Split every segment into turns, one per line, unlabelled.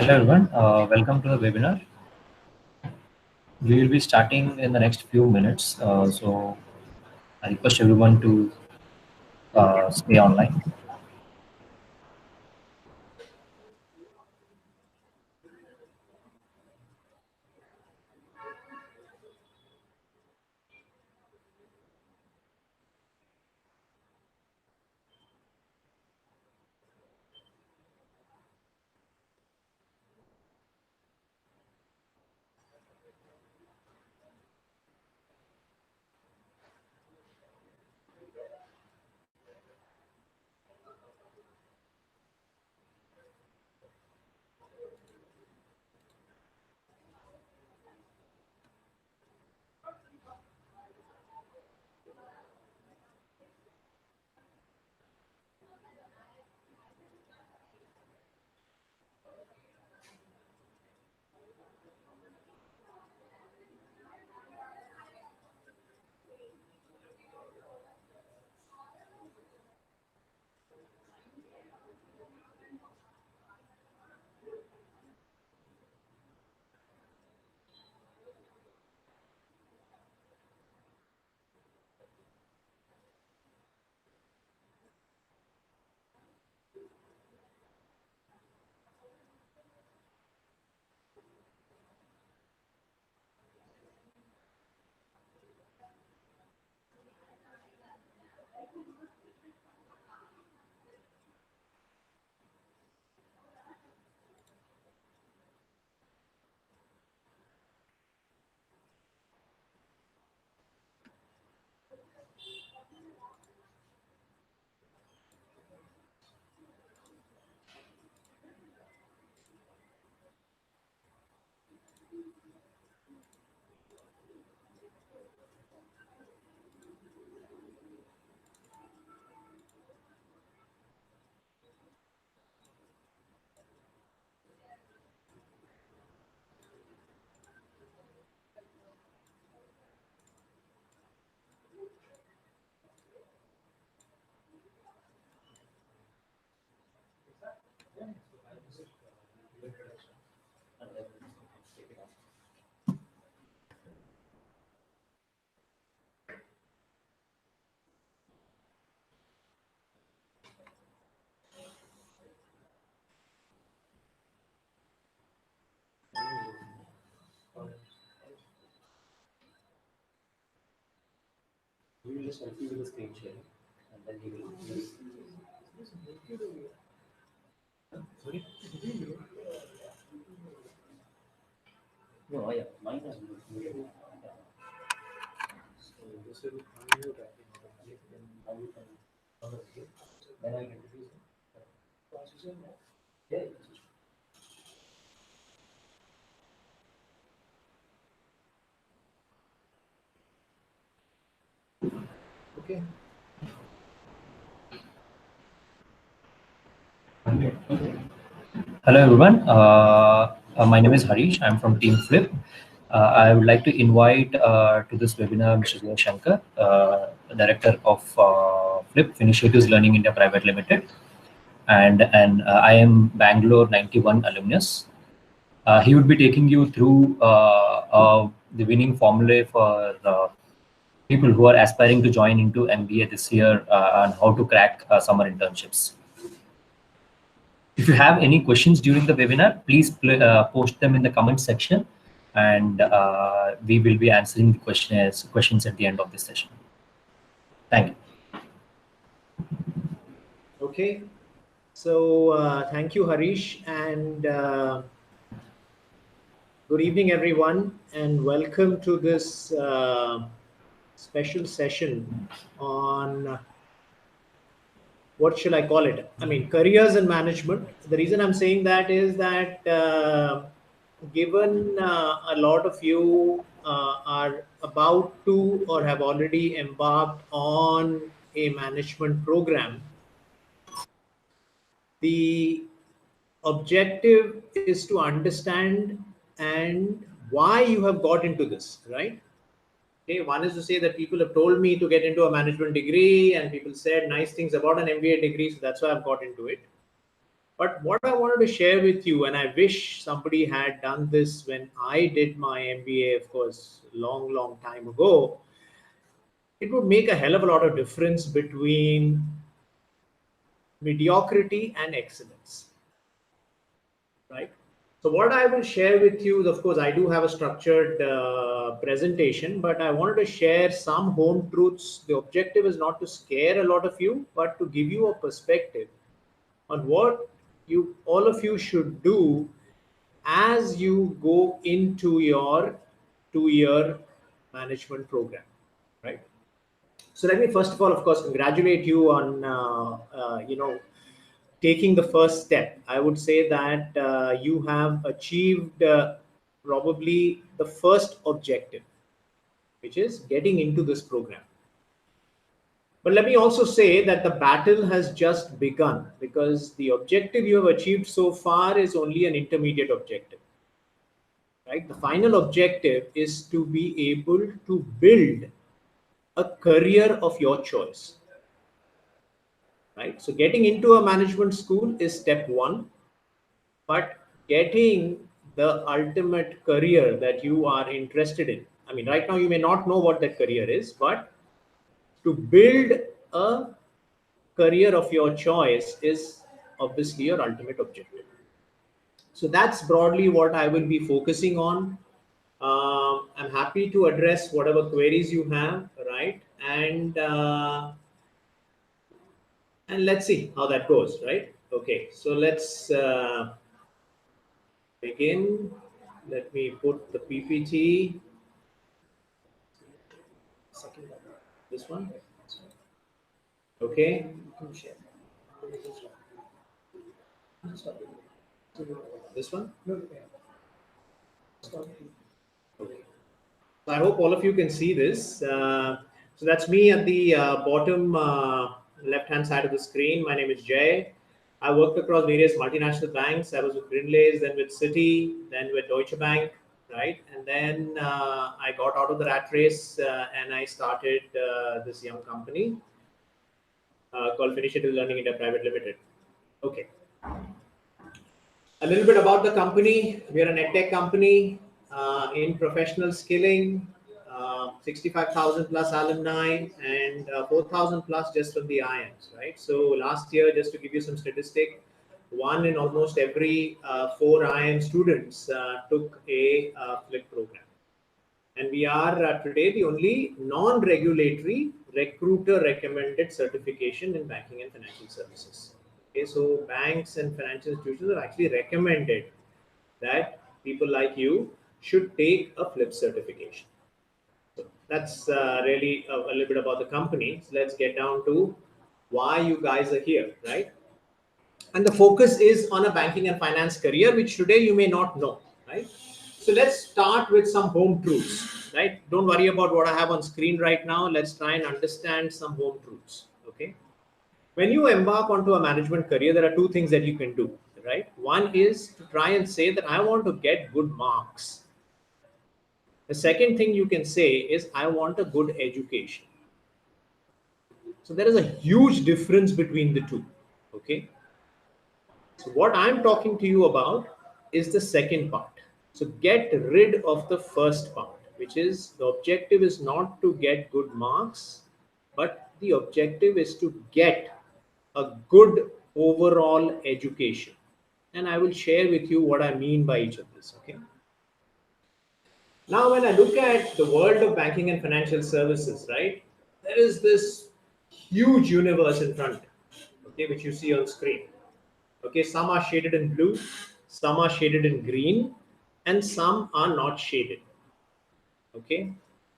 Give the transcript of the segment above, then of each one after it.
Hello everyone, welcome to the webinar. We will be starting in the next few minutes, so I request everyone to stay online. We will just help you with the screen sharing, and then he will. Sorry? No, yeah, mine has been. So this will unmute automatically. Then I will then I will introduce him. Yeah. Okay. Hello everyone. My name is Harish. I'm from Team Flip. I would like to invite to this webinar Mr. Jaishankar, Director of Flip Initiatives Learning India Private Limited, and I am Bangalore 91 alumnus. He would be taking you through the winning formulae for people who are aspiring to join into MBA this year and how to crack summer internships. If you have any questions during the webinar, please post them in the comment section, and we will be answering the questions at the end of this session. Thank you.
Okay, so thank you, Harish, and good evening, everyone, and welcome to this special session on what shall I call it? I mean, careers and management. The reason I'm saying that is that given a lot of you are about to or have already embarked on a management program, the objective is to understand and why you have got into this, right? Okay, one is to say that people have told me to get into a management degree and people said nice things about an MBA degree, so that's why I've got into it. But what I wanted to share with you, and I wish somebody had done this when I did my MBA, of course, long time ago, it would make a hell of a lot of difference between mediocrity and excellence, right? So what I will share with you is, of course, I do have a structured presentation, but I wanted to share some home truths. The objective is not to scare a lot of you, but to give you a perspective on what you all of you should do as you go into your 2-year management program, right? So let me first of all, of course, congratulate you on taking the first step. I would say that you have achieved probably the first objective, which is getting into this program. But let me also say that the battle has just begun, because the objective you have achieved so far is only an intermediate objective, right? The final objective is to be able to build a career of your choice, right? So getting into a management school is step one, but getting the ultimate career that you are interested in. I mean, right now you may not know what that career is, but to build a career of your choice is obviously your ultimate objective. So that's broadly what I will be focusing on. I'm happy to address whatever queries you have, right? And let's see how that goes, right? Okay, so let's begin. Let me put the PPT. This one. Okay. This one. Okay. So I hope all of you can see this. So that's me at the bottom left-hand side of the screen. My name is Jay. I worked across various multinational banks. I was with Grindlays, then with Citi, then with Deutsche Bank, right? And then I got out of the rat race and I started this young company called Initiative Learning India Private Limited. Okay. A little bit about the company. We are an edtech company in professional skilling, 65,000 plus alumni and 4,000 plus just from the IIMs, right? So last year, just to give you some statistic, one in almost every 4 IIM students took a FLIP program. And we are today the only non-regulatory recruiter recommended certification in banking and financial services. Okay, so banks and financial institutions have actually recommended that people like you should take a FLIP certification. So that's really a little bit about the company. So let's get down to why you guys are here, right? And the focus is on a banking and finance career, which today you may not know, right? So let's start with some home truths, right? Don't worry about what I have on screen right now. Let's try and understand some home truths, okay? When you embark onto a management career, there are two things that you can do, right? One is to try and say that I want to get good marks. The second thing you can say is I want a good education. So there is a huge difference between the two, okay? So what I'm talking to you about is the second part. So get rid of the first part, which is the objective is not to get good marks, but the objective is to get a good overall education. And I will share with you what I mean by each of this, okay? Now, when I look at the world of banking and financial services, right, there is this huge universe in front, okay, which you see on screen. Okay, some are shaded in blue, some are shaded in green, and some are not shaded. Okay,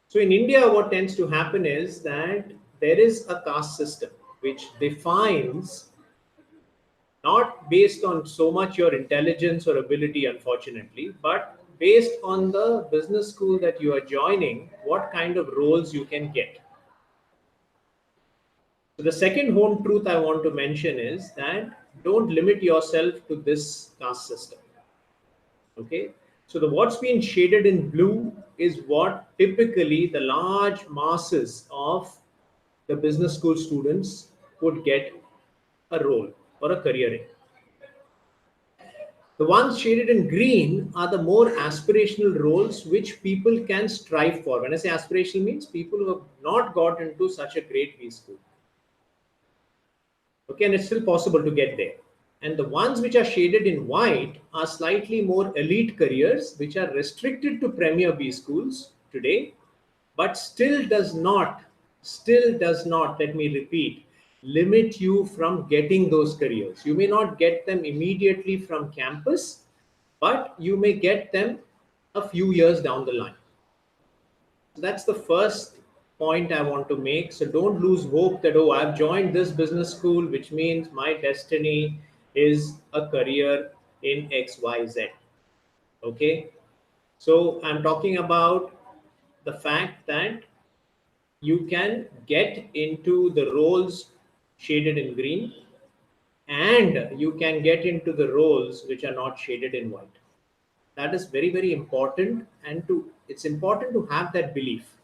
so in India, what tends to happen is that there is a caste system which defines, not based on so much your intelligence or ability, unfortunately, but based on the business school that you are joining, what kind of roles you can get. So the second home truth I want to mention is that don't limit yourself to this caste system. Okay, so the what's been shaded in blue is what typically the large masses of the business school students would get a role or a career in. The ones shaded in green are the more aspirational roles which people can strive for. When I say aspirational, means people who have not got into such a great B school. Okay, and it's still possible to get there. And the ones which are shaded in white are slightly more elite careers, which are restricted to premier B schools today, but still does not, let me repeat, limit you from getting those careers. You may not get them immediately from campus, but you may get them a few years down the line. So that's the first point I want to make. So don't lose hope that, oh, I've joined this business school, which means my destiny is a career in XYZ. Okay. So I'm talking about the fact that you can get into the roles shaded in green, and you can get into the roles which are not shaded in white. That is very, very important, and it's important to have that belief.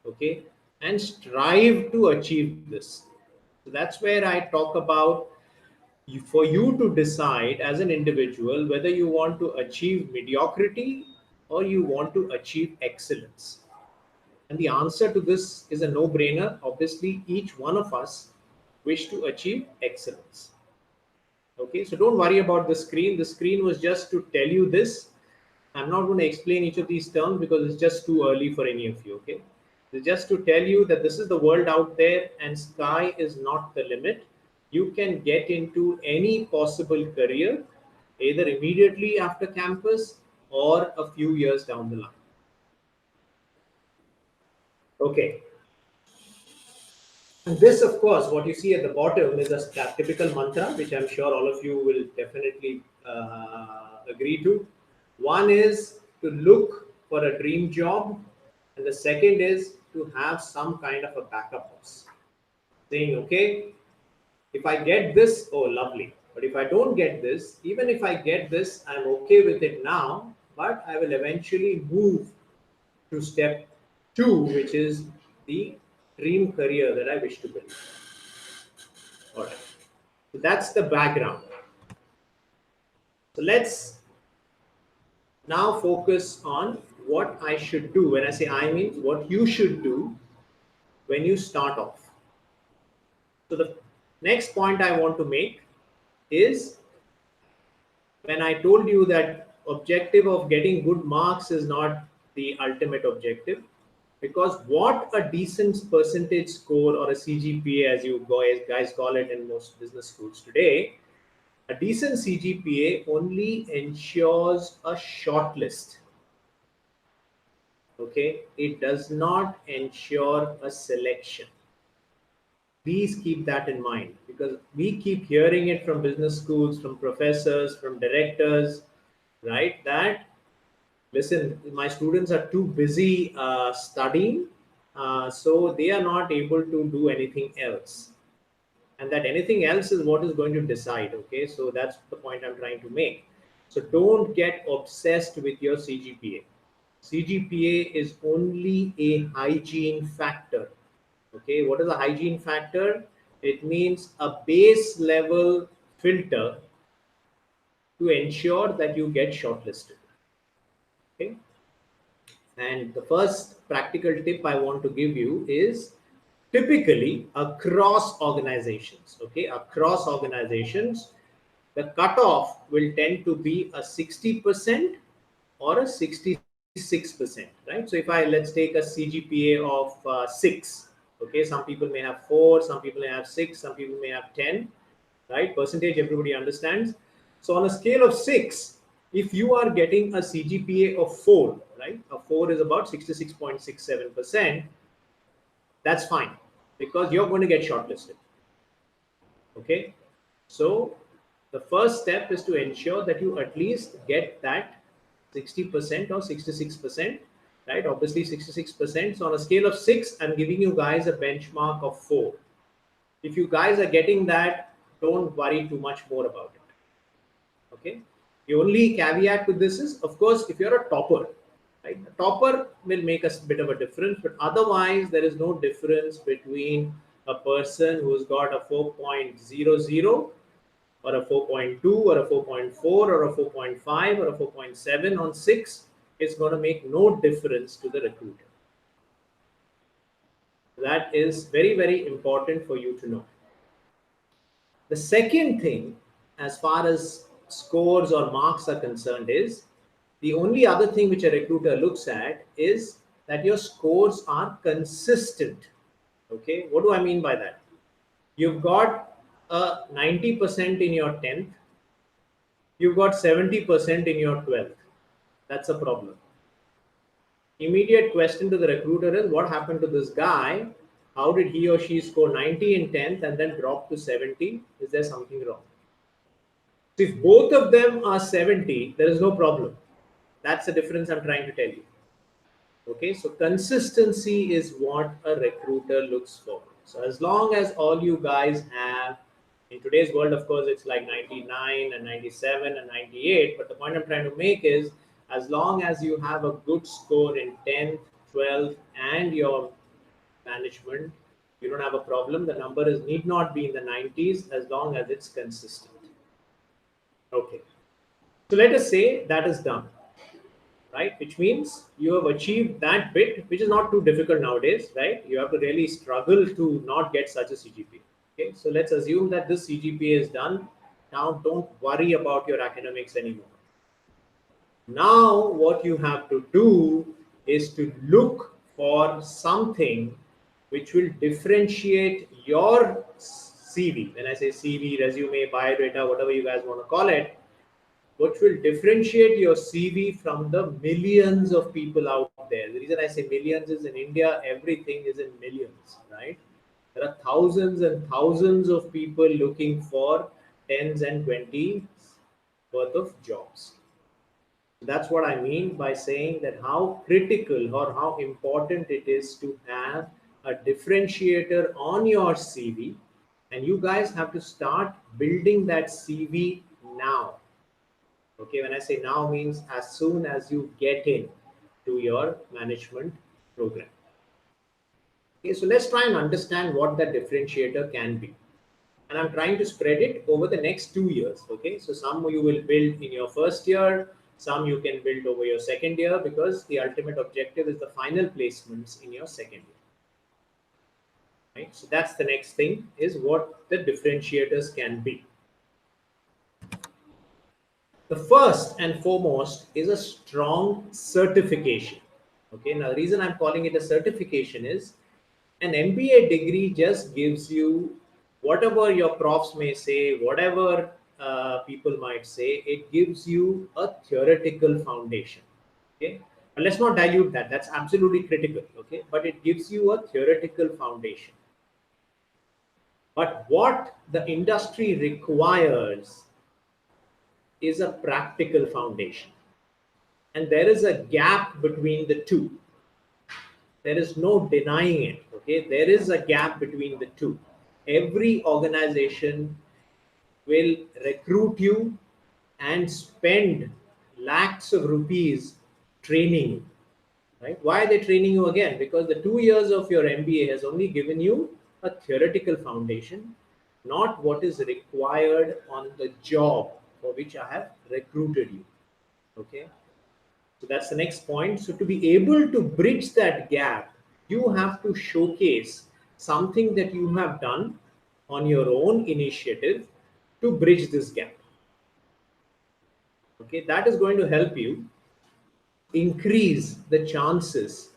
Okay, and strive to achieve this. So that's where I talk about for you to decide as an individual whether you want to achieve mediocrity or you want to achieve excellence. And the answer to this is a no brainer. Obviously, each one of us wish to achieve excellence. Okay, so don't worry about the screen. The screen was just to tell you this. I'm not going to explain each of these terms because it's just too early for any of you. Okay, it's just to tell you that this is the world out there and sky is not the limit. You can get into any possible career either immediately after campus or a few years down the line. Okay, and this, of course, what you see at the bottom is a typical mantra, which I'm sure all of you will definitely agree to. One is to look for a dream job, and the second is to have some kind of a backup boss. Saying, okay, if I get this, oh, lovely. But if I don't get this, even if I get this, I'm okay with it now, but I will eventually move to step two, which is the dream career that I wish to build. All right. So that's the background. So let's now focus on what I should do. When I say I mean what you should do when you start off. So the next point I want to make is when I told you that objective of getting good marks is not the ultimate objective, because what a decent percentage score or a CGPA, as you guys call it in most business schools today, a decent CGPA only ensures a shortlist. Okay, it does not ensure a selection. Please keep that in mind, because we keep hearing it from business schools, from professors, from directors, right? That, listen, my students are too busy studying, so they are not able to do anything else. And that anything else is what is going to decide. Okay, so that's the point I'm trying to make. So don't get obsessed with your CGPA. CGPA is only a hygiene factor. Okay, what is a hygiene factor? It means a base level filter to ensure that you get shortlisted. Okay, and the first practical tip I want to give you is typically across organizations. Okay, across organizations, the cutoff will tend to be a 60% or a 66%, right? So if let's take a CGPA of 6, okay, some people may have 4, some people may have 6, some people may have 10, right? Percentage, everybody understands. So on a scale of 6, if you are getting a CGPA of 4, right? A 4 is about 66.67%. That's fine, because you're going to get shortlisted. Okay, so the first step is to ensure that you at least get that 60% or 66%, right? Obviously 66%. So on a scale of 6, I'm giving you guys a benchmark of 4. If you guys are getting that, don't worry too much more about it. Okay, the only caveat to this is, of course, if you're a topper, right? A topper will make a bit of a difference, but otherwise there is no difference between a person who's got a 4.00 or a 4.2 or a 4.4 or a 4.5 or a 4.7 on 6, it's going to make no difference to the recruiter. That is very, very important for you to know. The second thing, as far as scores or marks are concerned, is the only other thing which a recruiter looks at is that your scores are consistent. Okay, what do I mean by that? You've got a 90% in your 10th, you've got 70% in your 12th. That's a problem. Immediate question to the recruiter is, what happened to this guy? How did he or she score 90 in 10th and then drop to 70? Is there something wrong? So if both of them are 70, there is no problem. That's the difference I'm trying to tell you. Okay, so consistency is what a recruiter looks for. So as long as all you guys have, in today's world, of course, it's like 99 and 97 and 98. But the point I'm trying to make is, as long as you have a good score in 10th, 12th, and your management, you don't have a problem. The number is need not be in the 90s as long as it's consistent. Okay. So let us say that is done, right? Which means you have achieved that bit, which is not too difficult nowadays, right? You have to really struggle to not get such a CGPA. Okay, so let's assume that this CGPA is done. Now don't worry about your academics anymore. Now what you have to do is to look for something which will differentiate your CV. When I say CV, resume, biodata, whatever you guys want to call it, what will differentiate your CV from the millions of people out there. The reason I say millions is in India, everything is in millions, right? There are thousands and thousands of people looking for tens and 20s worth of jobs. That's what I mean by saying that how critical or how important it is to have a differentiator on your CV. And you guys have to start building that CV now. Okay, when I say now means as soon as you get in to your management program. Okay, so let's try and understand what that differentiator can be. And I'm trying to spread it over the next 2 years. Okay, so some you will build in your first year, some you can build over your second year, because the ultimate objective is the final placements in your second year. Right, so that's the next thing, is what the differentiators can be. The first and foremost is a strong certification. Okay, now the reason I'm calling it a certification is an MBA degree just gives you whatever your profs may say, whatever people might say, it gives you a theoretical foundation. Okay, but let's not dilute that. That's absolutely critical. Okay, but it gives you a theoretical foundation. But what the industry requires is a practical foundation. And there is a gap between the two. There is no denying it. Okay, there is a gap between the two. Every organization will recruit you and spend lakhs of rupees training you. Right? Why are they training you again? Because the 2 years of your MBA has only given you a theoretical foundation, not what is required on the job for which I have recruited you. Okay, so that's the next point. So to be able to bridge that gap, you have to showcase something that you have done on your own initiative to bridge this gap. Okay, that is going to help you increase the chances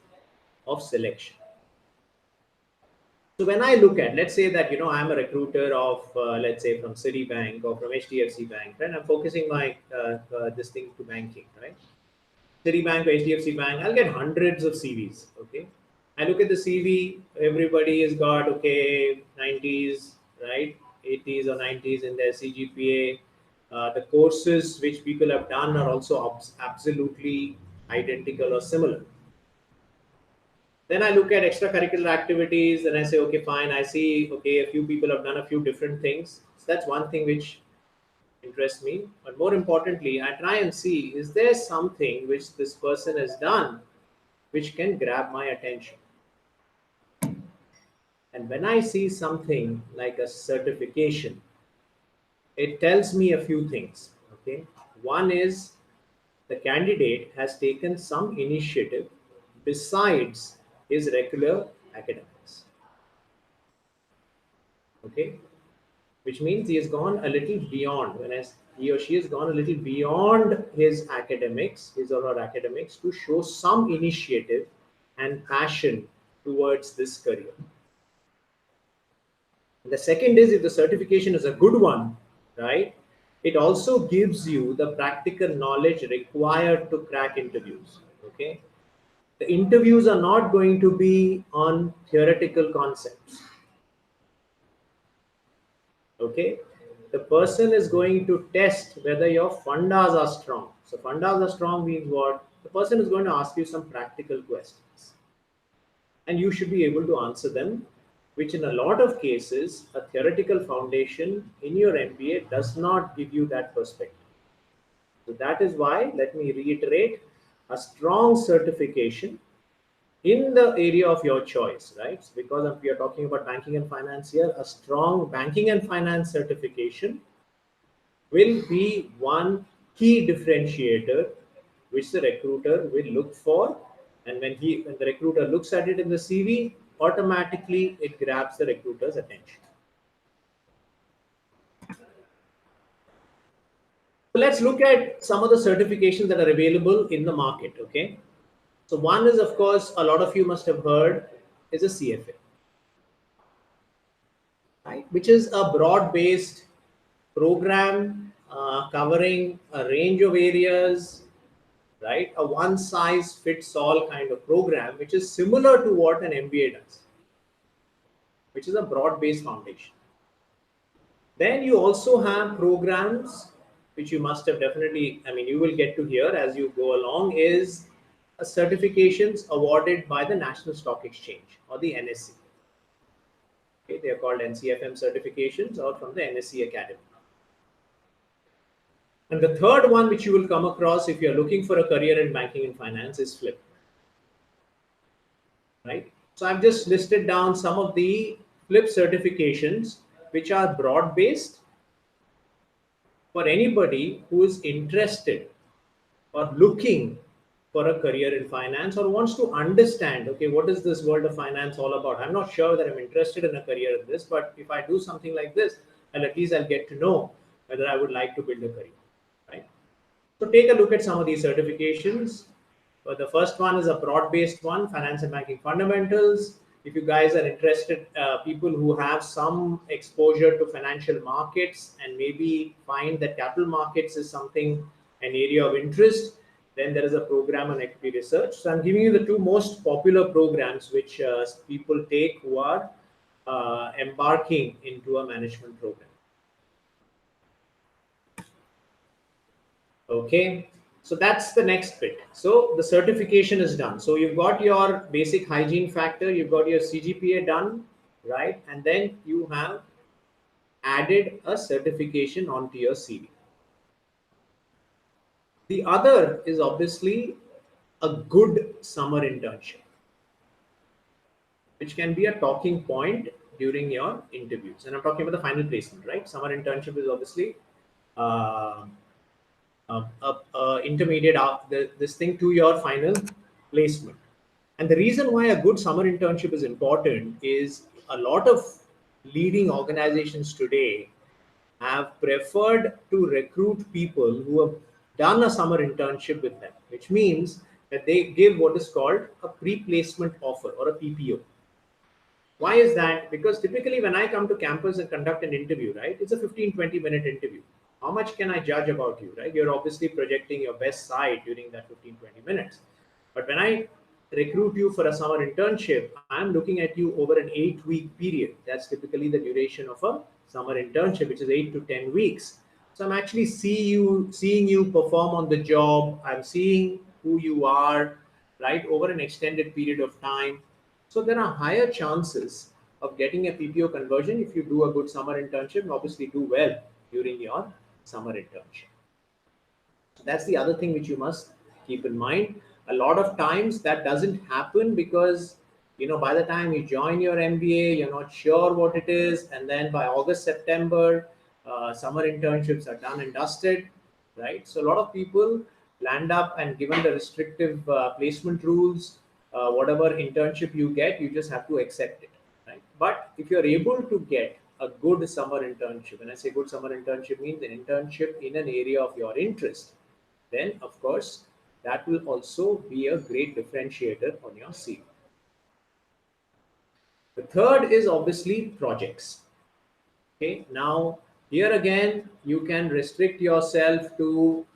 of selection. So when I look at, let's say that, I'm a recruiter of, let's say from Citibank or from HDFC Bank, right? I'm focusing my this thing to banking, right? Citibank or HDFC Bank, I'll get hundreds of CVs. Okay, I look at the CV, everybody has got 90s, right, 80s or 90s in their CGPA. The courses which people have done are also absolutely identical or similar. Then I look at extracurricular activities and I say, okay, fine. I see, okay, a few people have done a few different things. So that's one thing which interests me. But more importantly, I try and see, is there something which this person has done which can grab my attention? And when I see something like a certification, it tells me a few things. Okay, one is the candidate has taken some initiative besides his regular academics. Okay, which means he has gone a little beyond. When he or she has gone a little beyond his academics, his or her academics, to show some initiative and passion towards this career. The second is, if the certification is a good one, right, it also gives you the practical knowledge required to crack interviews. Okay, the interviews are not going to be on theoretical concepts. Okay, the person is going to test whether your fundas are strong. So fundas are strong means what? The person is going to ask you some practical questions, and you should be able to answer them, which in a lot of cases a theoretical foundation in your MBA does not give you that perspective. So that is why, let me reiterate, a strong certification in the area of your choice, right? Because if we are talking about banking and finance here, a strong banking and finance certification will be one key differentiator which the recruiter will look for. And when the recruiter looks at it in the CV, automatically it grabs the recruiter's attention. So let's look at some of the certifications that are available in the market. Okay, so one is, of course, a lot of you must have heard, is a CFA, right? Which is a broad-based program covering a range of areas, right? A one-size-fits-all kind of program, which is similar to what an MBA does, which is a broad-based foundation. Then you also have programs which you must have definitely, I mean, you will get to hear as you go along, is certifications awarded by the National Stock Exchange or the NSE. Okay, they are called NCFM certifications or from the NSE Academy. And the third one which you will come across if you're looking for a career in banking and finance is FLIP. Right? So I've just listed down some of the FLIP certifications which are broad-based for anybody who is interested or looking for a career in finance or wants to understand, okay, what is this world of finance all about? I'm not sure that I'm interested in a career in this, but if I do something like this, and at least I'll get to know whether I would like to build a career, right? So take a look at some of these certifications. The first one is a broad-based one, Finance and Banking Fundamentals. If you guys are interested, people who have some exposure to financial markets and maybe find that capital markets is something, an area of interest, then there is a program on equity research. So I'm giving you the two most popular programs which people take who are embarking into a management program. Okay, so that's the next bit. So the certification is done. So you've got your basic hygiene factor, you've got your CGPA done, right? And then you have added a certification onto your CV. The other is obviously a good summer internship, which can be a talking point during your interviews. And I'm talking about the final placement, right? Summer internship is obviously intermediate this thing to your final placement. And the reason why a good summer internship is important is a lot of leading organizations today have preferred to recruit people who have done a summer internship with them, which means that they give what is called a pre-placement offer or a PPO. Why is that? Because typically when I come to campus and conduct an interview, right, it's a 15-20 minute interview. How much can I judge about you, right? You're obviously projecting your best side during that 15-20 minutes. But when I recruit you for a summer internship, I'm looking at you over an 8-week period. That's typically the duration of a summer internship, which is 8 to 10 weeks. So I'm actually seeing you perform on the job. I'm seeing who you are, right, over an extended period of time. So there are higher chances of getting a PPO conversion if you do a good summer internship and obviously do well during your summer internship. That's the other thing which you must keep in mind. A lot of times that doesn't happen because, you know, by the time you join your MBA, you're not sure what it is. And then by August, September, Summer internships are done and dusted, right? So a lot of people land up, and given the restrictive placement rules, whatever internship you get, you just have to accept it, right? But if you're able to get a good summer internship, and I say good summer internship means an internship in an area of your interest, then of course that will also be a great differentiator on your CV. The third is obviously projects. Okay, now here again, you can restrict yourself to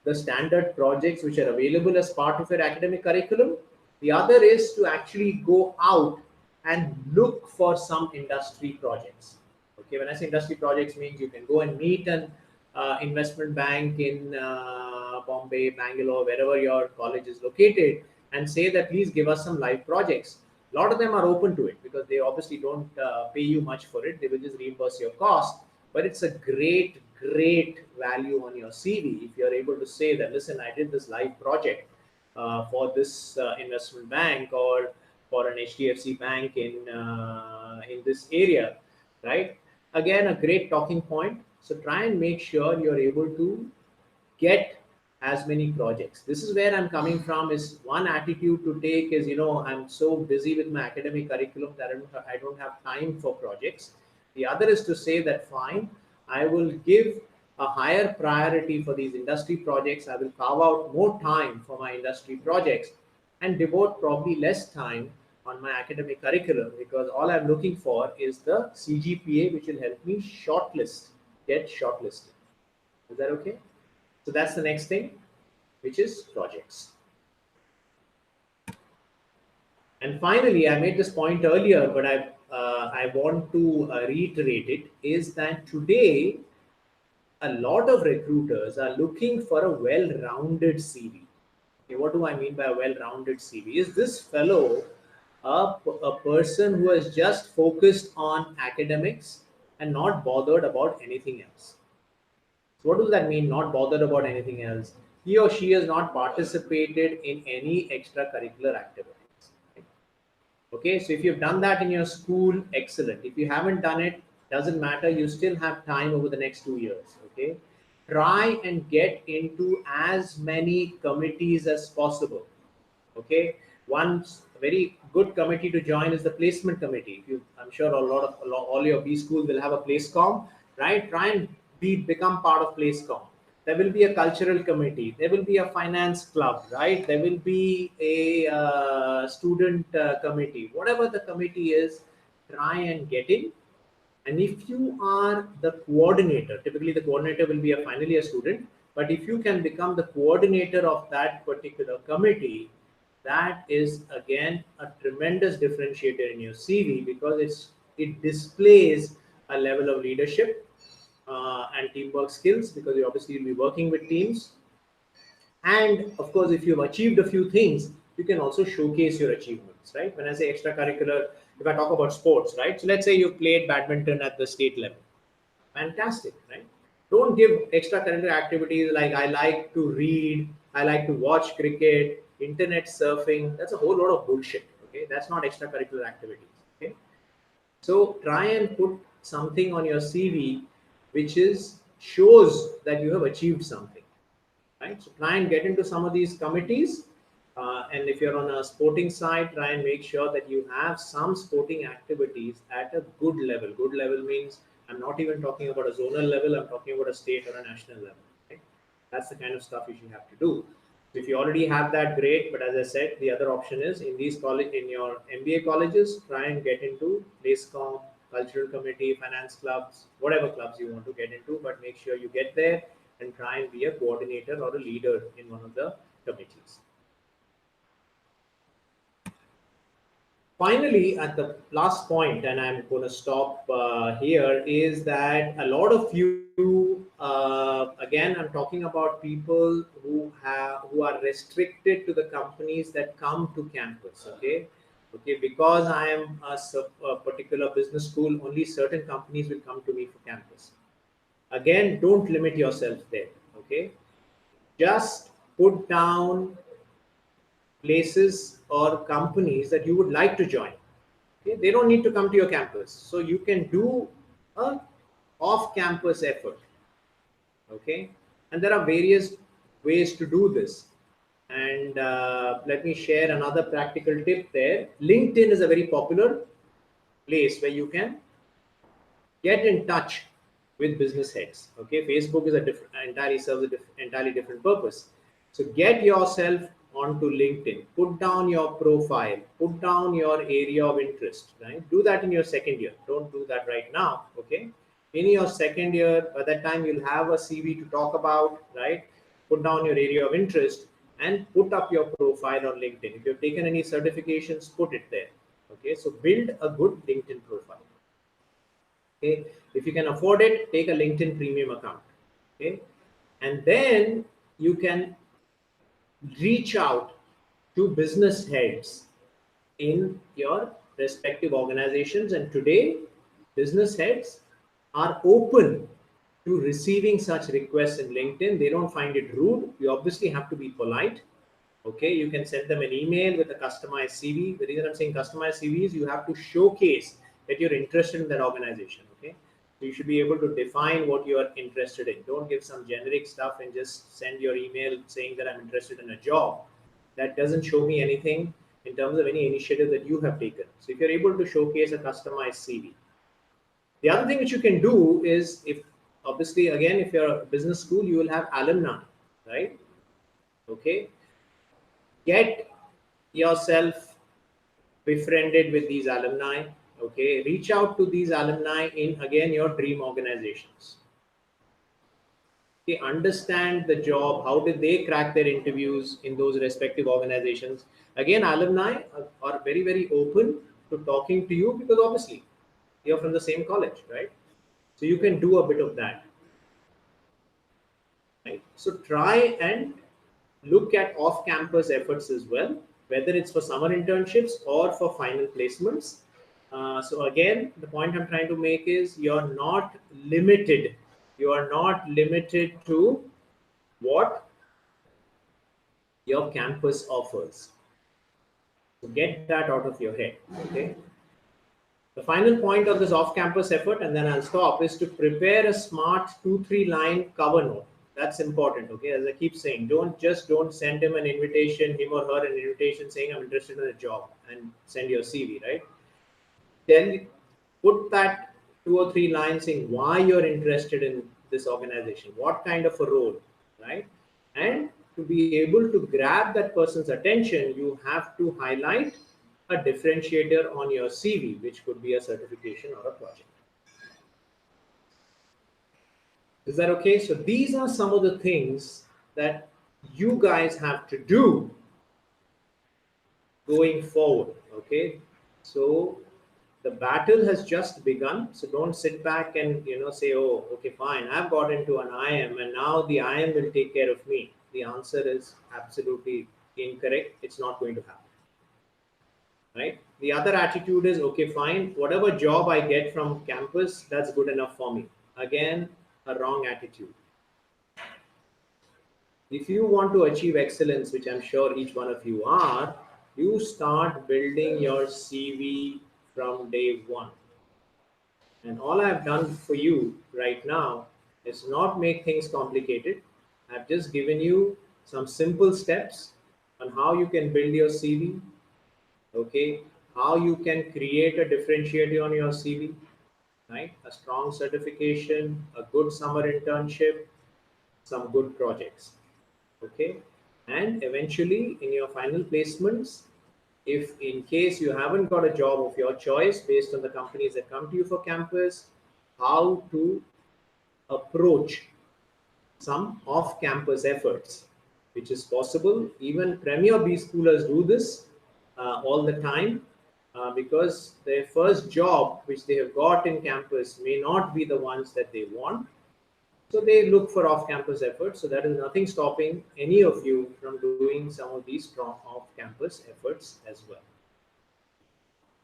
the standard projects which are available as part of your academic curriculum. The other is to actually go out and look for some industry projects. Okay, when I say industry projects, means you can go and meet an investment bank in Bombay, Bangalore, wherever your college is located, and say that please give us some live projects. A lot of them are open to it because they obviously don't pay you much for it. They will just reimburse your cost. But it's a great value on your CV if you're able to say that, listen, I did this live project for this investment bank or for an HDFC bank in this area, right? Again, a great talking point. So try and make sure you're able to get as many projects. This is where I'm coming from. Is one attitude to take is, I'm so busy with my academic curriculum that I don't have time for projects. The other is to say that fine, I will give a higher priority for these industry projects. I will carve out more time for my industry projects and devote probably less time on my academic curriculum, because all I'm looking for is the CGPA which will help me get shortlisted. Is that okay? So that's the next thing, which is projects. And finally, I made this point earlier, but I want to reiterate it, is that today a lot of recruiters are looking for a well-rounded CV. Okay, what do I mean by a well-rounded CV? Is this fellow a person who has just focused on academics and not bothered about anything else? So what does that mean? Not bothered about anything else. He or she has not participated in any extracurricular activities. Okay, so if you've done that in your school, excellent. If you haven't done it, doesn't matter. You still have time over the next 2 years. Okay, try and get into as many committees as possible. Okay, one very good committee to join is the placement committee. I'm sure all your B schools will have a placecom, right? Try and become part of placecom. There will be a cultural committee. There will be a finance club, right? There will be a student committee. Whatever the committee is, try and get in. And if you are the coordinator, typically the coordinator will be a final year student, but if you can become the coordinator of that particular committee, that is again a tremendous differentiator in your CV, because it displays a level of leadership and teamwork skills, because you obviously will be working with teams. And of course, if you've achieved a few things, you can also showcase your achievements, right? When I say extracurricular, if I talk about sports, right? So let's say you played badminton at the state level. Fantastic, right? Don't give extracurricular activities like I like to read, I like to watch cricket, internet surfing. That's a whole lot of bullshit. Okay, that's not extracurricular activities. Okay, so try and put something on your CV which is shows that you have achieved something, right? So try and get into some of these committees. And if you're on a sporting side, try and make sure that you have some sporting activities at a good level. Good level means I'm not even talking about a zonal level, I'm talking about a state or a national level. Okay? That's the kind of stuff you should have to do. So if you already have that, great. But as I said, the other option is in your MBA colleges, try and get into placecom, cultural committee, finance clubs, whatever clubs you want to get into, but make sure you get there and try and be a coordinator or a leader in one of the committees. Finally, at the last point, and I'm going to stop here, is that a lot of you, again, I'm talking about people who are restricted to the companies that come to campus. Okay, because I am a particular business school, only certain companies will come to me for campus. Again, don't limit yourself there. Okay, just put down places or companies that you would like to join. Okay? They don't need to come to your campus. So you can do a off-campus effort. Okay, and there are various ways to do this. And let me share another practical tip there. LinkedIn is a very popular place where you can get in touch with business heads. Okay, Facebook is a different, entirely serves a entirely different purpose. So get yourself onto LinkedIn, put down your profile, put down your area of interest. Right, do that in your second year. Don't do that right now. Okay, in your second year, by that time you'll have a CV to talk about. Right, put down your area of interest and put up your profile on LinkedIn. If you've taken any certifications, put it there. Okay, so build a good LinkedIn profile. Okay, if you can afford it, take a LinkedIn premium account. Okay, and then you can reach out to business heads in your respective organizations. And today, business heads are open to receiving such requests in LinkedIn. They don't find it rude. You obviously have to be polite. Okay, you can send them an email with a customized CV. The reason I'm saying customized CV is you have to showcase that you're interested in that organization. Okay, so you should be able to define what you are interested in. Don't give some generic stuff and just send your email saying that I'm interested in a job. That doesn't show me anything in terms of any initiative that you have taken. So if you're able to showcase a customized CV. The other thing which you can do is, if obviously again, if you're a business school, you will have alumni, right? Okay, get yourself befriended with these alumni. Okay, reach out to these alumni in again your dream organizations. Okay, understand the job, how did they crack their interviews in those respective organizations. Again, alumni are very, very open to talking to you because obviously you're from the same college, right? So you can do a bit of that. Right? So try and look at off-campus efforts as well, whether it's for summer internships or for final placements. So again, the point I'm trying to make is you're not limited. You are not limited to what your campus offers. So get that out of your head. Okay. The final point of this off-campus effort, and then I'll stop, is to prepare a smart 2-3 line cover note. That's important. Okay, as I keep saying, don't send him an invitation, him or her an invitation saying I'm interested in a job and send your CV, right? Then put that 2 or 3 lines saying why you're interested in this organization, what kind of a role, right? And to be able to grab that person's attention, you have to highlight a differentiator on your CV, which could be a certification or a project. Is that okay? So these are some of the things that you guys have to do going forward. Okay. So the battle has just begun. So don't sit back and say, oh, okay, fine, I've got into an IM and now the IM will take care of me. The answer is absolutely incorrect. It's not going to happen. Right? The other attitude is, okay, fine, whatever job I get from campus, that's good enough for me. Again, a wrong attitude. If you want to achieve excellence, which I'm sure each one of you are, you start building your CV from day one. And all I've done for you right now is not make things complicated. I've just given you some simple steps on how you can build your CV, okay, how you can create a differentiator on your CV, right? A strong certification, a good summer internship, some good projects, okay? And eventually in your final placements, if in case you haven't got a job of your choice based on the companies that come to you for campus, how to approach some off-campus efforts, which is possible. Even Premier B schoolers do this all the time because their first job, which they have got in campus, may not be the ones that they want. So they look for off-campus efforts. So there is nothing stopping any of you from doing some of these strong off-campus efforts as well.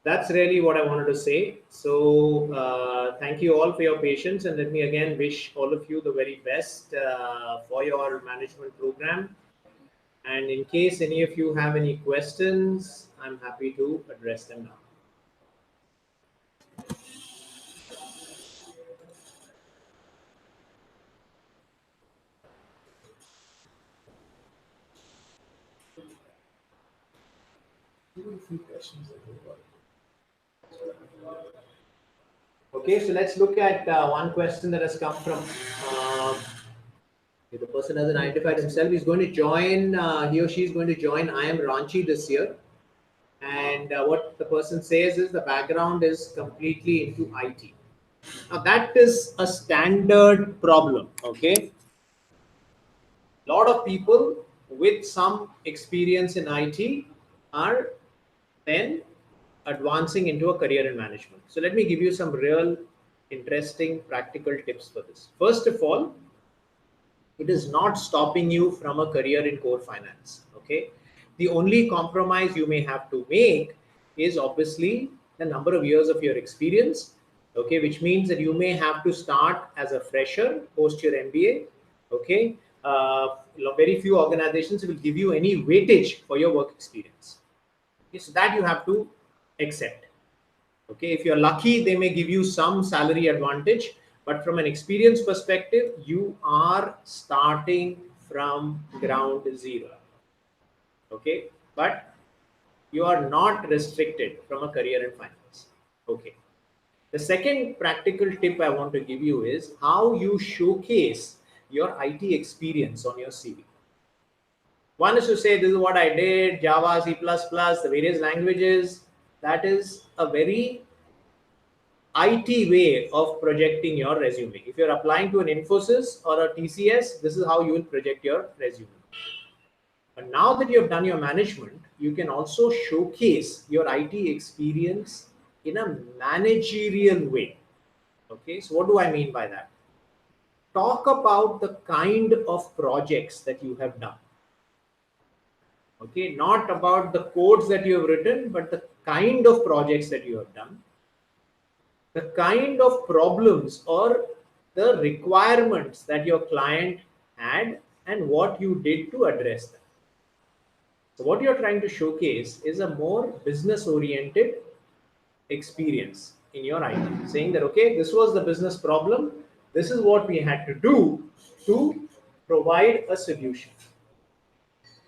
That's really what I wanted to say. So thank you all for your patience, and let me again wish all of you the very best for your management program. And in case any of you have any questions, I'm happy to address them now. Okay, so let's look at one question that has come from the person hasn't identified himself. He's going to join, he or she is going to join I am Ranchi this year. And what the person says is the background is completely into IT. Now, that is a standard problem. Okay, a lot of people with some experience in IT are then advancing into a career in management. So let me give you some real interesting practical tips for this. First of all, it is not stopping you from a career in core finance. Okay, the only compromise you may have to make is obviously the number of years of your experience. Okay, which means that you may have to start as a fresher post your MBA. Okay, very few organizations will give you any weightage for your work experience. Okay, so that you have to accept. Okay, if you're lucky, they may give you some salary advantage, but from an experience perspective, you are starting from ground zero. Okay, but you are not restricted from a career in finance. Okay, the second practical tip I want to give you is how you showcase your IT experience on your CV. One is to say, this is what I did, Java, C++, the various languages. That is a very IT way of projecting your resume. If you're applying to an Infosys or a TCS, this is how you will project your resume. But now that you have done your management, you can also showcase your IT experience in a managerial way. Okay, so what do I mean by that? Talk about the kind of projects that you have done. Okay, not about the codes that you have written, but the kind of projects that you have done, the kind of problems or the requirements that your client had and what you did to address them. So what you're trying to showcase is a more business oriented experience in your IT, saying that, okay, this was the business problem, this is what we had to do to provide a solution.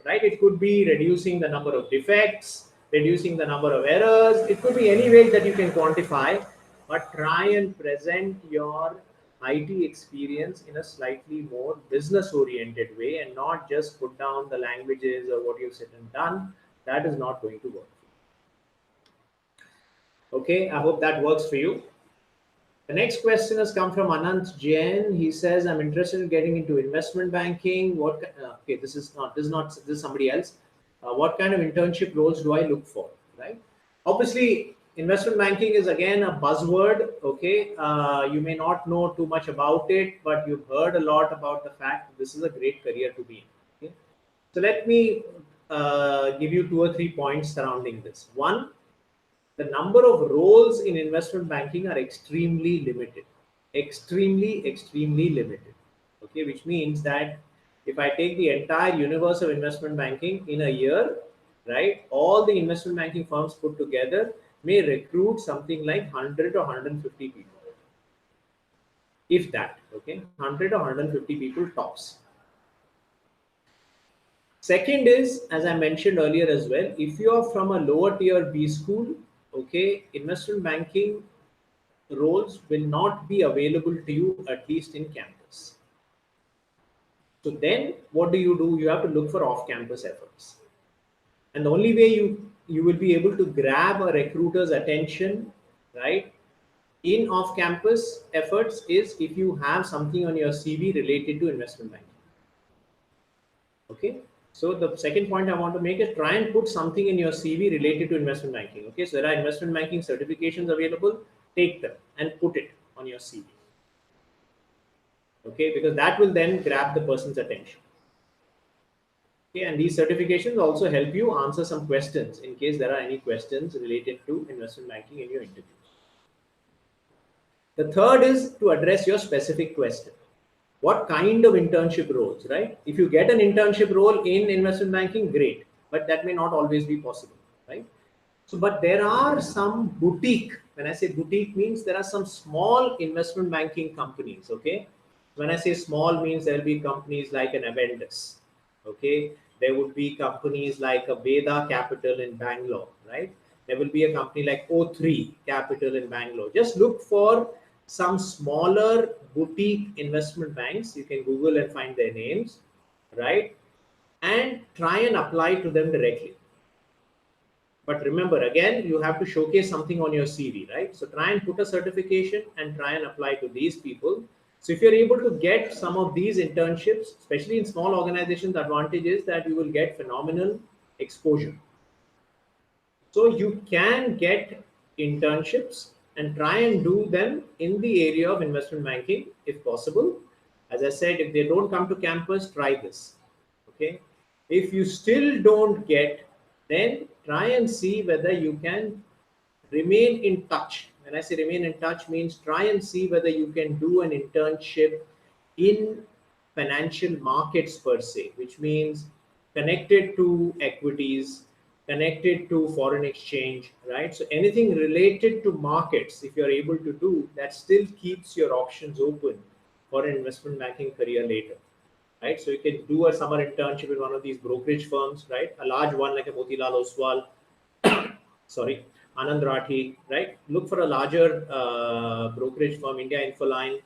Right? It could be reducing the number of defects, reducing the number of errors. It could be any way that you can quantify, but try and present your IT experience in a slightly more business oriented way and not just put down the languages or what you've said and done. That is not going to work. Okay, I hope that works for you. The next question has come from Anant Jain. He says, "I'm interested in getting into investment banking. Okay, this is somebody else. What kind of internship roles do I look for?" Right? Obviously, investment banking is again a buzzword. Okay, you may not know too much about it, but you've heard a lot about the fact that this is a great career to be in. Okay? So let me give you 2 or 3 points surrounding this. One, the number of roles in investment banking are extremely limited. Extremely limited. Okay, which means that if I take the entire universe of investment banking in a year, right, all the investment banking firms put together may recruit something like 100 or 150 people. If that, okay, 100 or 150 people tops. Second is, as I mentioned earlier as well, if you are from a lower tier B school, okay, investment banking roles will not be available to you, at least in campus. So then what do? You have to look for off-campus efforts. And the only way you will be able to grab a recruiter's attention, right, in off-campus efforts is if you have something on your CV related to investment banking. Okay. So the second point I want to make is try and put something in your CV related to investment banking. Okay. So there are investment banking certifications available. Take them and put it on your CV. Okay. Because that will then grab the person's attention. Okay. And these certifications also help you answer some questions in case there are any questions related to investment banking in your interview. The third is to address your specific question. What kind of internship roles, right? If you get an internship role in investment banking, great, but that may not always be possible, right? So, but there are some boutique. When I say boutique, means there are some small investment banking companies. Okay, when I say small, means there will be companies like an Avendus. Okay, there would be companies like a Veda Capital in Bangalore. right? There will be a company like O3 Capital in Bangalore. Just look for some smaller boutique investment banks. You can Google and find their names, right? And try and apply to them directly. But remember, again, you have to showcase something on your CV, right? So try and put a certification and try and apply to these people. So if you're able to get some of these internships, especially in small organizations, the advantage is that you will get phenomenal exposure. So you can get internships and try and do them in the area of investment banking if possible. As I said, if they don't come to campus, try this. Okay. If you still don't get, then try and see whether you can remain in touch. When I say remain in touch, means try and see whether you can do an internship in financial markets per se, which means connected to equities, connected to foreign exchange, right? So anything related to markets, if you're able to do that, still keeps your options open for an investment banking career later, right? So you can do a summer internship in one of these brokerage firms, right? A large one like a Motilal Oswal, sorry, Anand Rathi, right? Look for a larger brokerage firm, India Infoline,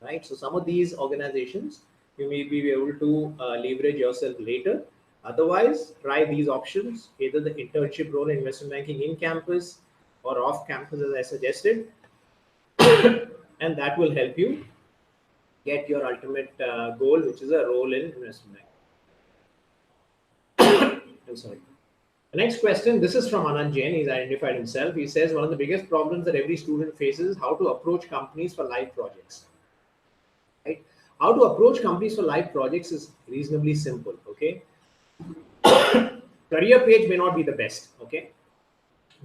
right? So some of these organizations you may be able to leverage yourself later. Otherwise, try these options, either the internship role in investment banking in campus or off campus, as I suggested, and that will help you get your ultimate goal, which is a role in investment banking. I'm sorry. The next question, this is from Anand Jain. He's identified himself. He says one of the biggest problems that every student faces is how to approach companies for live projects. Right? How to approach companies for live projects is reasonably simple. Okay, career page may not be the best. Okay,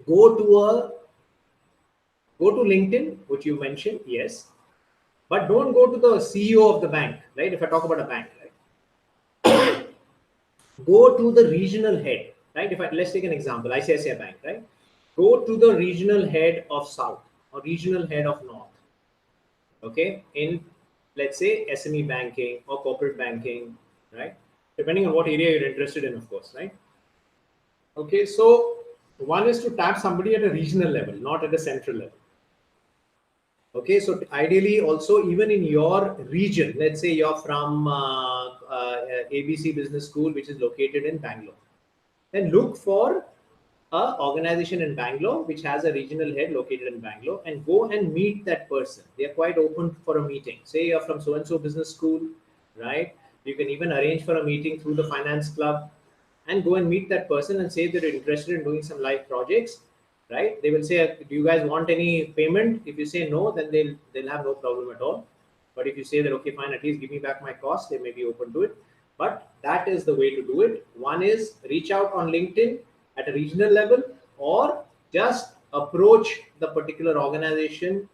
go to LinkedIn, which you mentioned, yes, but don't go to the CEO of the bank. Right? If I talk about a bank, right? Go to the regional head. Right? If let's take an example, ICICI Bank. Right? Go to the regional head of South or regional head of North. Okay, in let's say SME banking or corporate banking, right? Depending on what area you're interested in, of course, right? Okay, so one is to tap somebody at a regional level, not at a central level. Okay, so ideally also even in your region, let's say you're from ABC Business School, which is located in Bangalore, then look for a organization in Bangalore which has a regional head located in Bangalore and go and meet that person. They are quite open for a meeting. Say you're from so and so business school, right? You can even arrange for a meeting through the finance club and go and meet that person and say that you're interested in doing some live projects, right? They will say, do you guys want any payment? If you say no, then they'll have no problem at all. But if you say that, okay, fine, at least give me back my cost, they may be open to it. But that is the way to do it. One is reach out on LinkedIn at a regional level, or just approach the particular organization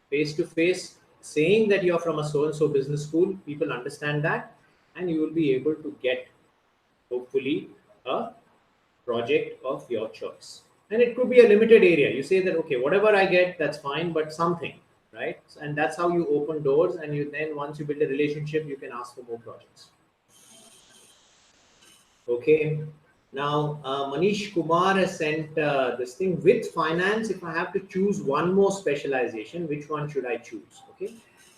face to face, saying that you're from a so and so business school. People understand that, and you will be able to get hopefully a project of your choice. And it could be a limited area. You say that, okay, whatever I get, that's fine, but something, right? And that's how you open doors. And you then, once you build a relationship, you can ask for more projects. Okay. Now, Manish Kumar has sent this thing with finance. If I have to choose one more specialization, which one should I choose? Okay.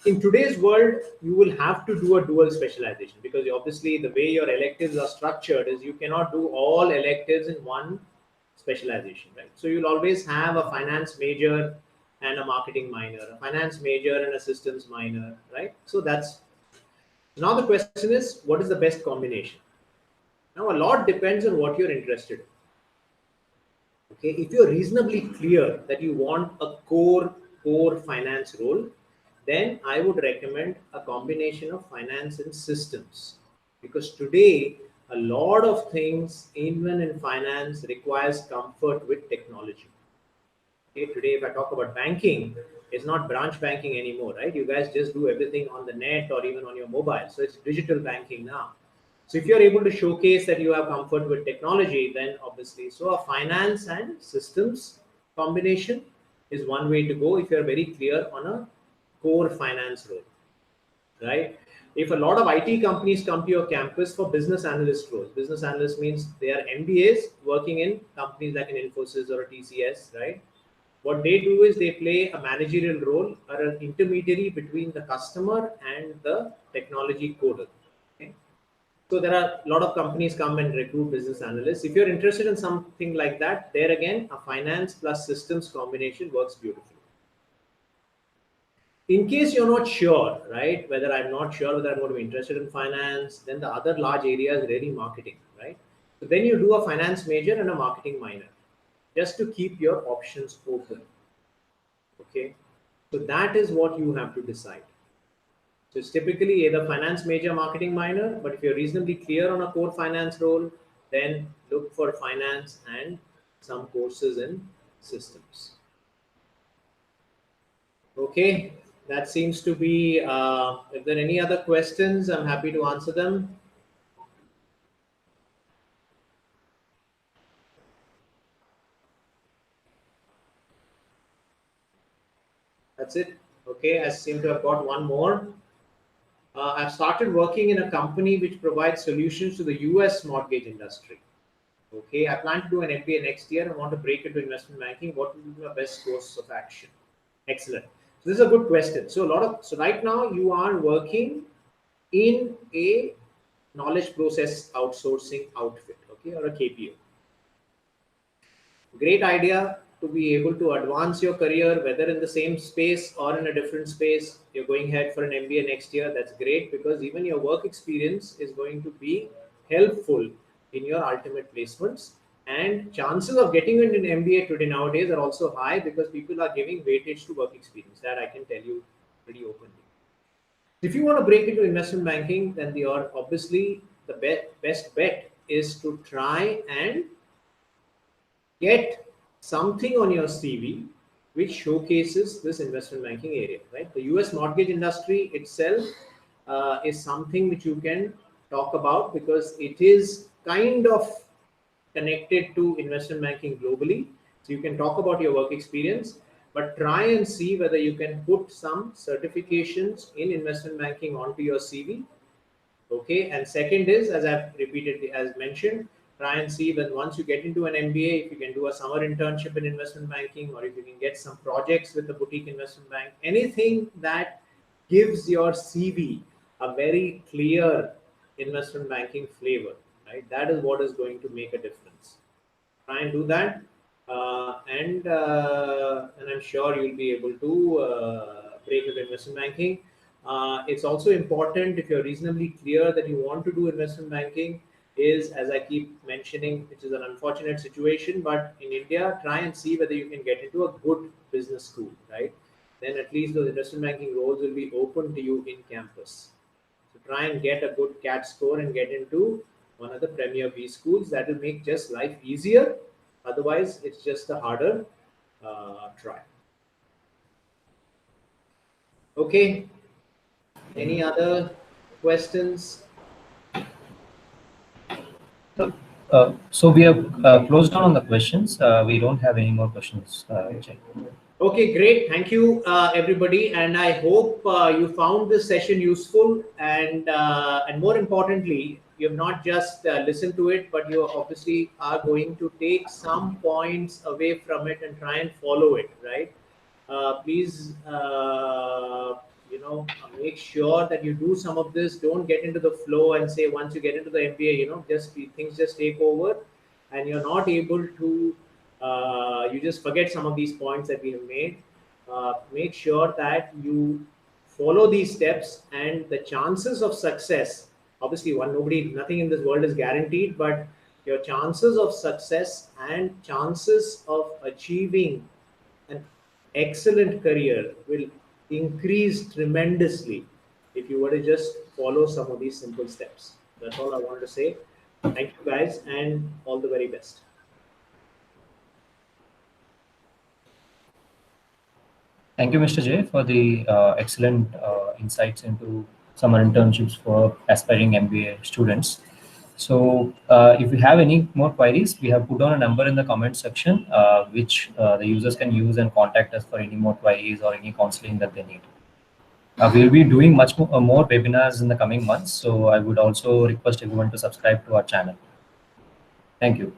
In today's world, you will have to do a dual specialization because obviously the way your electives are structured is you cannot do all electives in one specialization, right? So you'll always have a finance major and a marketing minor, a finance major and a systems minor, right? So that's now the question is, what is the best combination? Now, a lot depends on what you're interested in. Okay, if you're reasonably clear that you want a core finance role, then I would recommend a combination of finance and systems, because today a lot of things, even in finance, requires comfort with technology. Okay, today if I talk about banking, it's not branch banking anymore, right? You guys just do everything on the net or even on your mobile, so it's digital banking now. So if you're able to showcase that you have comfort with technology, then obviously, so a finance and systems combination is one way to go if you're very clear on a core finance role, right? if a lot of IT companies come to your campus for business analyst roles, business analyst means they are MBAs working in companies like an Infosys or a TCS, right? What they do is they play a managerial role or an intermediary between the customer and the technology coder. Okay? So there are a lot of companies come and recruit business analysts. If you're interested in something like that, there again, a finance plus systems combination works beautifully. In case you're not sure, right, whether I'm not sure whether I'm going to be interested in finance, then the other large area is really marketing, right? So then you do a finance major and a marketing minor just to keep your options open. Okay, so that is what you have to decide. So it's typically either finance major, marketing minor, but if you're reasonably clear on a core finance role, then look for finance and some courses in systems. Okay, that seems to be, if there are any other questions, I'm happy to answer them. That's it. Okay, I seem to have got one more. I've started working in a company which provides solutions to the US mortgage industry. Okay, I plan to do an MBA next year. I want to break into investment banking. What will be my best course of action? Excellent. So this is a good question. So right now you are working in a knowledge process outsourcing outfit, okay, or a KPO. Great idea to be able to advance your career, whether in the same space or in a different space. You're going ahead for an MBA next year. That's great because even your work experience is going to be helpful in your ultimate placements. And chances of getting into an MBA today nowadays are also high because people are giving weightage to work experience. That I can tell you pretty openly. If you want to break into investment banking, then obviously the best bet is to try and get something on your CV which showcases this investment banking area, right? The US mortgage industry itself is something which you can talk about because it is kind of connected to investment banking globally. So you can talk about your work experience, but try and see whether you can put some certifications in investment banking onto your CV. Okay, and second is, as I've repeatedly as mentioned, try and see that once you get into an MBA, if you can do a summer internship in investment banking, or if you can get some projects with the boutique investment bank, anything that gives your CV a very clear investment banking flavor, right? That is what is going to make a difference. Try and do that, and I'm sure you'll be able to break into investment banking. It's also important if you're reasonably clear that you want to do investment banking. Is, as I keep mentioning, which is an unfortunate situation, but in India, try and see whether you can get into a good business school, right? Then at least those investment banking roles will be open to you in campus. So try and get a good CAT score and get into one of the premier B schools. That will make just life easier. Otherwise, it's just a harder try. Okay. Any other questions?
So we have closed down on the questions. We don't have any more questions. Jay.
Okay, great. Thank you, everybody, and I hope you found this session useful. And more importantly, you have not just listened to it, but you obviously are going to take some points away from it and try and follow it. Right? Please, make sure that you do some of this. Don't get into the flow and say once you get into the MBA, just things just take over, and you're not able to you just forget some of these points that we have made. Make sure that you follow these steps, and the chances of success, obviously nothing in this world is guaranteed, but your chances of success and chances of achieving an excellent career will increase tremendously if you were to just follow some of these simple steps. That's all I wanted to say. Thank you guys, and all the very best.
Thank you, Mr. Jay, for the excellent insights into summer internships for aspiring MBA students. So if you have any more queries, we have put on a number in the comment section, which the users can use and contact us for any more queries or any counseling that they need. We'll be doing much more webinars in the coming months, so I would also request everyone to subscribe to our channel. Thank you.